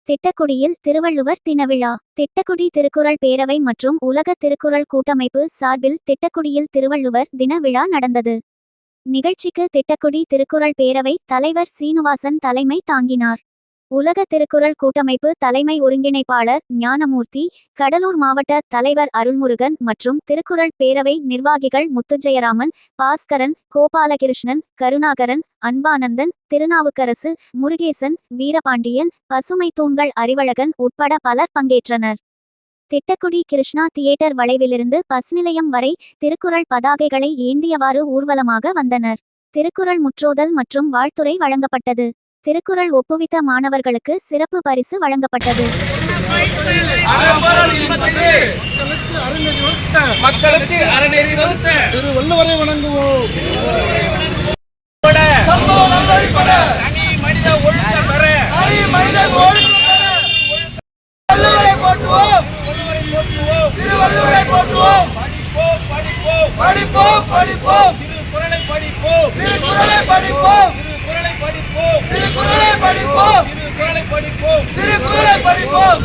திட்டக்குடியில் திருவள்ளுவர் தின விழா. திட்டக்குடி திருக்குறள் பேரவை மற்றும் உலக திருக்குறள் கூட்டமைப்பு சார்பில் திட்டக்குடியில் திருவள்ளுவர் தின விழா நடந்தது. நிகழ்ச்சிக்கு திட்டக்குடி திருக்குறள் பேரவை தலைவர் சீனுவாசன் தலைமை தாங்கினார். உலக திருக்குறள் கூட்டமைப்பு தலைமை ஒருங்கிணைப்பாளர் ஞானமூர்த்தி, கடலூர் மாவட்ட தலைவர் அருள்முருகன் மற்றும் திருக்குறள் பேரவை நிர்வாகிகள் முத்துஜெயராமன், பாஸ்கரன், கோபாலகிருஷ்ணன், கருணாகரன், அன்பானந்தன், திருநாவுக்கரசு, முருகேசன், வீரபாண்டியன், பசுமை தூண்கள் அறிவழகன் உட்பட பலர் பங்கேற்றனர். திட்டக்குடி கிருஷ்ணா தியேட்டர் வளைவிலிருந்து பஸ் நிலையம் வரை திருக்குறள் பதாகைகளை ஏந்தியவாறு ஊர்வலமாக வந்தனர். திருக்குறள் முற்றோதல் மற்றும் வாழ்த்துரை வழங்கப்பட்டது. திருக்குறள் ஒப்புவித்த மாணவர்களுக்கு சிறப்பு பரிசு வழங்கப்பட்டது. மக்களுக்கு அறநெறி வகுத்த திருவள்ளுவரை வணங்குவோம். மனித ஒழுக்கம் பெற வள்ளுவரை போற்றுவோம், திருவள்ளுவரை போற்றுவோம். படிப்போம் படிப்போம், திருக்குறளை படிப்போம், திருக்குறளை படிப்போம், திருக்குறளை படிப்போம், திருக்குறளை படிப்போம், திருக்குறளை படிப்போம், திருக்குறளை படிப்போம்.